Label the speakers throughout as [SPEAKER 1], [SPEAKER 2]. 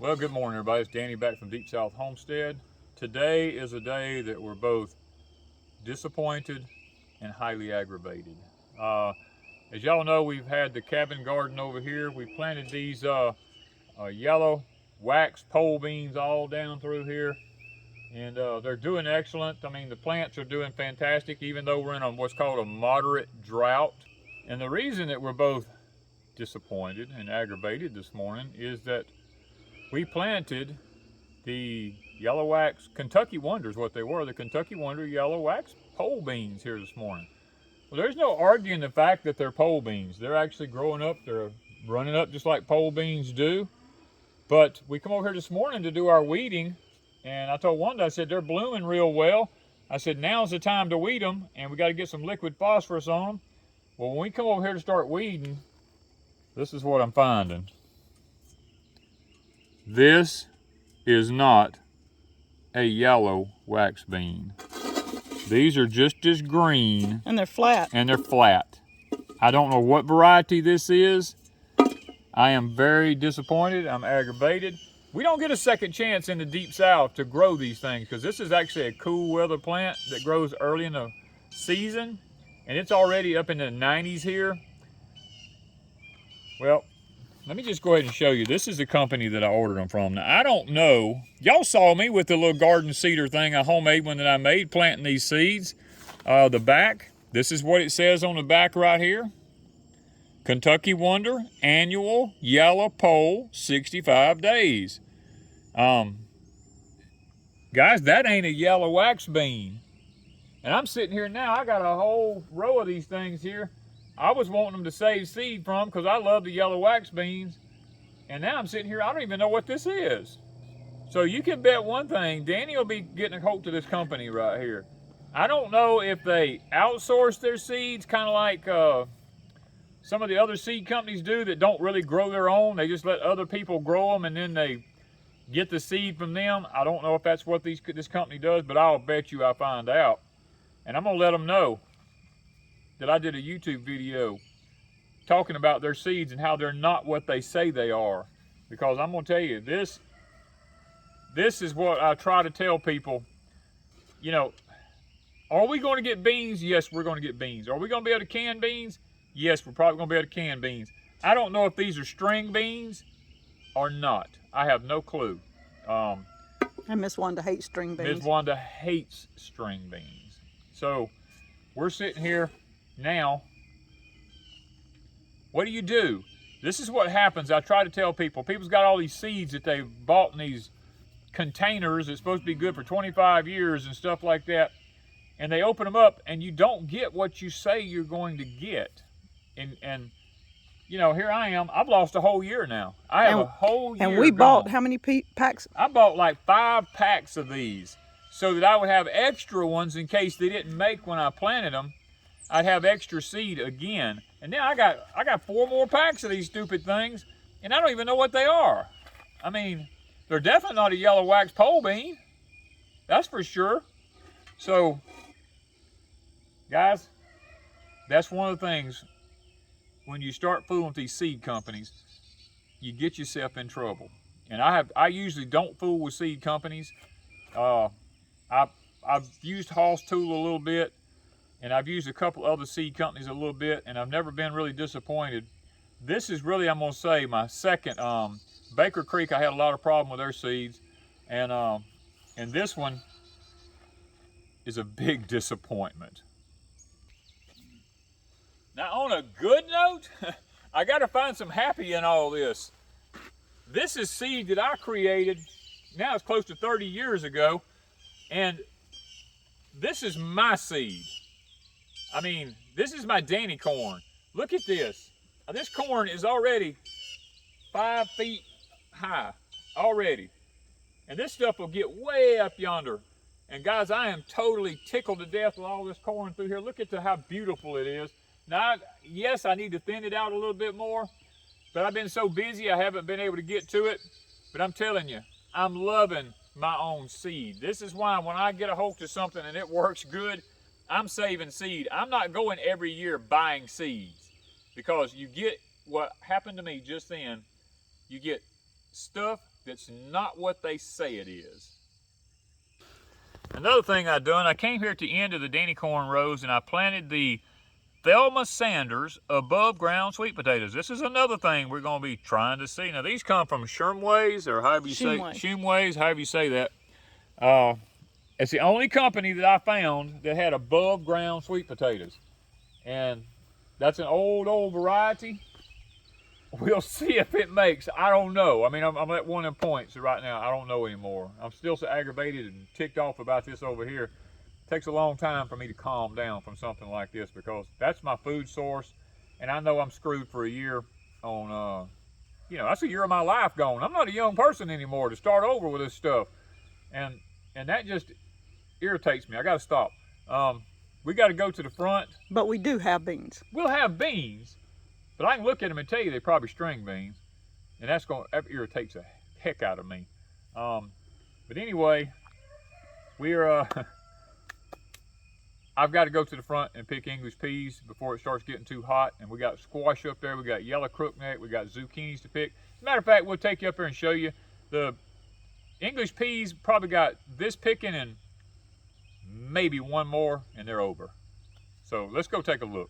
[SPEAKER 1] Well, good morning, everybody. It's Danny back from Deepsouth Homestead. Today is a day that we're both disappointed and highly aggravated. As y'all know, we've had the cabin garden over here. We planted these yellow wax pole beans all down through here, and they're doing excellent. I mean, the plants are doing fantastic, even though we're in what's called a moderate drought. And the reason that we're both disappointed and aggravated this morning is that we planted the yellow wax Kentucky Wonders, what they were, the Kentucky Wonder yellow wax pole beans here this morning. Well, there's no arguing the fact that they're pole beans. They're actually growing up, they're running up just like pole beans do. But we come over here this morning to do our weeding, and I told Wanda, I said, they're blooming real well. I said, now's the time to weed them, and we got to get some liquid phosphorus on them. Well, when we come over here to start weeding, this is what I'm finding. This is not a yellow wax bean. These are just as green.
[SPEAKER 2] And they're flat.
[SPEAKER 1] And they're flat. I don't know what variety this is. I am very disappointed. I'm aggravated. We don't get a second chance in the Deep South to grow these things because this is actually a cool weather plant that grows early in the season. And it's already up in the 90s here. Well, let me just go ahead and show you. This is the company that I ordered them from. Now, I don't know. Y'all saw me with the little garden cedar thing, a homemade one that I made, planting these seeds. The back, this is what it says on the back right here. Kentucky Wonder, annual yellow pole, 65 days. Guys, that ain't a yellow wax bean. And I'm sitting here now, I got a whole row of these things here. I was wanting them to save seed from because I love the yellow wax beans. And now I'm sitting here, I don't even know what this is. So you can bet one thing, Danny will be getting a hold of this company right here. I don't know if they outsource their seeds, kind of like some of the other seed companies do that don't really grow their own. They just let other people grow them and then they get the seed from them. I don't know if that's what this company does, but I'll bet you I find out. And I'm gonna let them know that I did a YouTube video talking about their seeds and how they're not what they say they are. Because I'm gonna tell you, this is what I try to tell people. You know, are we gonna get beans? Yes, we're gonna get beans. Are we gonna be able to can beans? Yes, we're probably gonna be able to can beans. I don't know if these are string beans or not. I have no clue.
[SPEAKER 2] And Miss Wanda hates string beans.
[SPEAKER 1] Miss Wanda hates string beans. So we're sitting here now. What do? This is what happens. I try to tell people. People's got all these seeds that they've bought in these containers. It's supposed to be good for 25 years and stuff like that. And they open them up and you don't get what you say you're going to get. And you know, here I am. I've lost a whole year now. I have a whole year
[SPEAKER 2] And we
[SPEAKER 1] gone.
[SPEAKER 2] bought how many packs?
[SPEAKER 1] I bought like 5 packs of these so that I would have extra ones in case they didn't make when I planted them. I'd have extra seed again. And now I got 4 more packs of these stupid things, and I don't even know what they are. I mean, they're definitely not a yellow wax pole bean. That's for sure. So, guys, that's one of the things when you start fooling with these seed companies, you get yourself in trouble. And I usually don't fool with seed companies. I've used Hoss Tool a little bit, and I've used a couple other seed companies a little bit, and I've never been really disappointed. This is really, I'm gonna say, my second. Baker Creek, I had a lot of problem with their seeds, and this one is a big disappointment. Now, on a good note, I gotta find some happy in all this. This is seed that I created, now it's close to 30 years ago, and this is my seed. I mean, this is my Danny corn. Look at this. This corn is already 5 feet high, already. And this stuff will get way up yonder. And guys, I am totally tickled to death with all this corn through here. Look at how beautiful it is. Now, yes, I need to thin it out a little bit more, but I've been so busy I haven't been able to get to it. But I'm telling you, I'm loving my own seed. This is why when I get a hold of something and it works good, I'm saving seed. I'm not going every year buying seeds because you get what happened to me just then. You get stuff that's not what they say it is. Another thing I done, I came here at the end of the Danny corn rows and I planted the Thelma Sanders above ground sweet potatoes. This is another thing we're going to be trying to see. Now these come from Shermways, or however you say, Shumways, however you say that. It's the only company that I found that had above ground sweet potatoes. And that's an old variety. We'll see if it makes. I don't know. I mean, I'm at one of them points right now. I don't know anymore. I'm still so aggravated and ticked off about this over here. It takes a long time for me to calm down from something like this because that's my food source. And I know I'm screwed for a year on, you know, that's a year of my life gone. I'm not a young person anymore to start over with this stuff. And that just irritates me. I got to stop. We got to go to the front.
[SPEAKER 2] But we do have beans.
[SPEAKER 1] We'll have beans. But I can look at them and tell you they're probably string beans. And that irritates the heck out of me. But anyway, I've got to go to the front and pick English peas before it starts getting too hot. And we got squash up there. We got yellow crookneck. We got zucchinis to pick. As a matter of fact, we'll take you up there and show you. The English peas probably got this picking and maybe one more and they're over. So let's go take a look.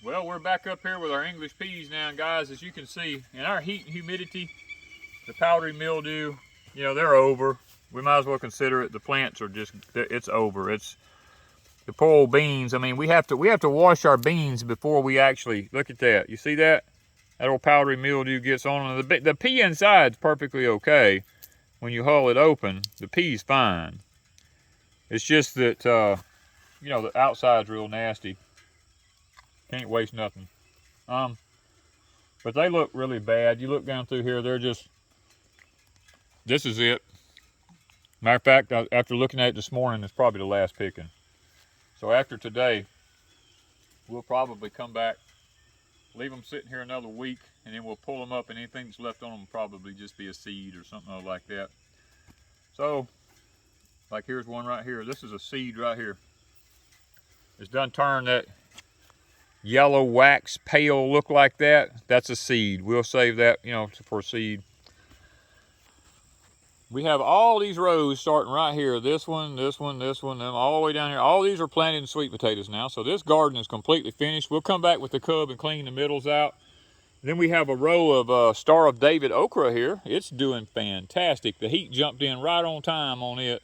[SPEAKER 1] Well, we're back up here with our English peas now, and guys, as you can see, in our heat and humidity, the powdery mildew, you know, they're over. We might as well consider it. The plants are just, it's over. It's the poor old beans. I mean, we have to wash our beans before we actually, look at that. You see that? That old powdery mildew gets on them. The pea inside's perfectly okay. When you hull it open, the pea's fine. It's just that, you know, the outside's real nasty. Can't waste nothing. But they look really bad. You look down through here, they're just, this is it. Matter of fact, after looking at it this morning, it's probably the last picking. So after today, we'll probably come back, leave them sitting here another week, and then we'll pull them up, and anything that's left on them will probably just be a seed or something like that. So, like here's one right here. This is a seed right here. It's done turned that yellow wax pale look like that. That's a seed. We'll save that, you know, for a seed. We have all these rows starting right here. This one, this one, this one, and all the way down here. All these are planted in sweet potatoes now. So this garden is completely finished. We'll come back with the cub and clean the middles out. Then we have a row of Star of David okra here. It's doing fantastic. The heat jumped in right on time on it.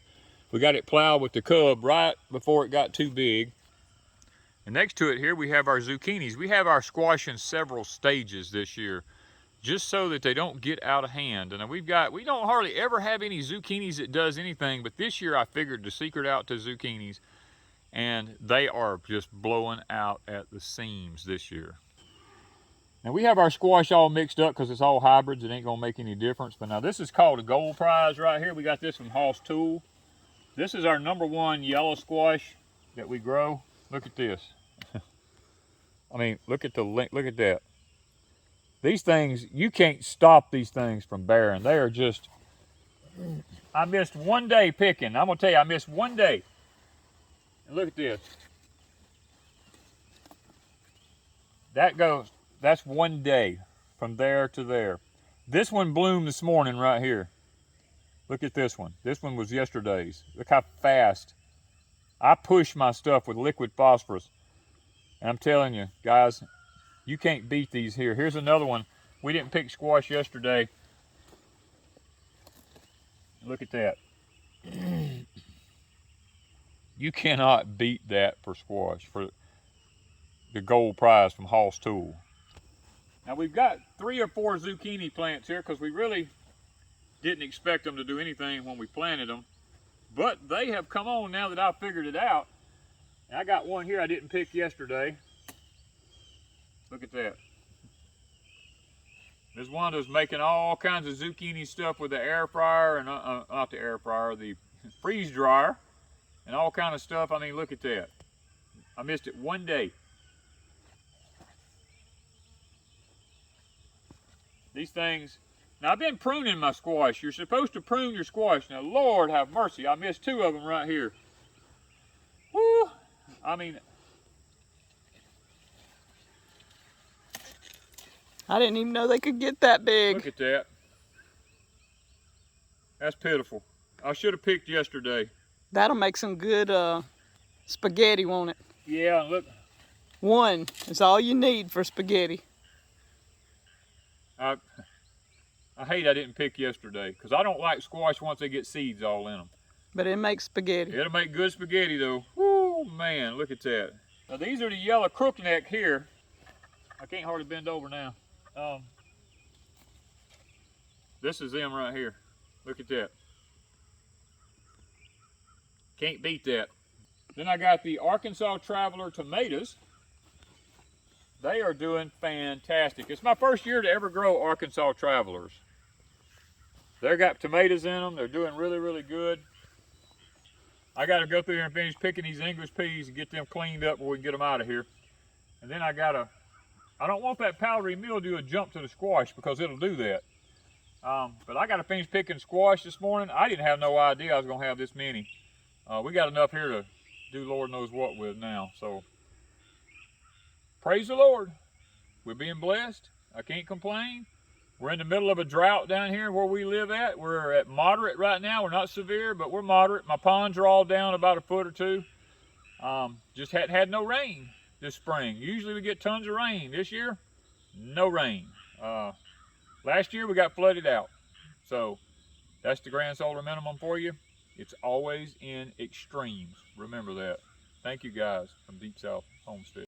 [SPEAKER 1] We got it plowed with the cub right before it got too big. And next to it here, we have our zucchinis. We have our squash in several stages this year, just so that they don't get out of hand. And we don't hardly ever have any zucchinis that does anything, but this year I figured the secret out to zucchinis, and they are just blowing out at the seams this year. Now we have our squash all mixed up because it's all hybrids. It ain't gonna make any difference. But now this is called a gold prize right here. We got this from Hoss Tool. This is our #1 yellow squash that we grow. Look at this. I mean, look at that. These things, you can't stop these things from bearing. They are just, I missed one day picking. I'm gonna tell you, I missed one day. And look at this. That's one day from there to there. This one bloomed this morning right here. Look at this one. This one was yesterday's. Look how fast. I push my stuff with liquid phosphorus. And I'm telling you, guys, you can't beat these here. Here's another one. We didn't pick squash yesterday. Look at that. You cannot beat that for squash, for the gold prize from Hoss Tool. Now we've got 3 or 4 zucchini plants here because we really didn't expect them to do anything when we planted them. But they have come on now that I've figured it out. And I got one here I didn't pick yesterday. Look at that. Miss Wanda's making all kinds of zucchini stuff with the air fryer, and not the air fryer, the freeze dryer, and all kind of stuff. I mean, look at that. I missed it one day. These things, now I've been pruning my squash. You're supposed to prune your squash. Now, Lord have mercy, I missed 2 of them right here. Woo! I mean,
[SPEAKER 2] I didn't even know they could get that big.
[SPEAKER 1] Look at that. That's pitiful. I should have picked yesterday.
[SPEAKER 2] That'll make some good spaghetti, won't it?
[SPEAKER 1] Yeah, look.
[SPEAKER 2] One is all you need for spaghetti.
[SPEAKER 1] I hate I didn't pick yesterday because I don't like squash once they get seeds all in them.
[SPEAKER 2] But it makes spaghetti.
[SPEAKER 1] It'll make good spaghetti though. Woo, man, look at that. Now these are the yellow crookneck here. I can't hardly bend over now. This is them right here. Look at that. Can't beat that. Then I got the Arkansas Traveler tomatoes. They are doing fantastic. It's my first year to ever grow Arkansas Travelers. They've got tomatoes in them. They're doing really, really good. I got to go through here and finish picking these English peas and get them cleaned up before we can get them out of here. And then I don't want that powdery mildew to jump to the squash because it'll do that. But I got to finish picking squash this morning. I didn't have no idea I was going to have this many. We got enough here to do Lord knows what with now. So praise the Lord. We're being blessed. I can't complain. We're in the middle of a drought down here where we live at. We're at moderate right now. We're not severe, but we're moderate. My ponds are all down about a foot or two. Just hadn't had no rain this spring. Usually we get tons of rain. This year, no rain. Last year we got flooded out. So that's the grand solar minimum for you. It's always in extremes. Remember that. Thank you guys from Deep South Homestead.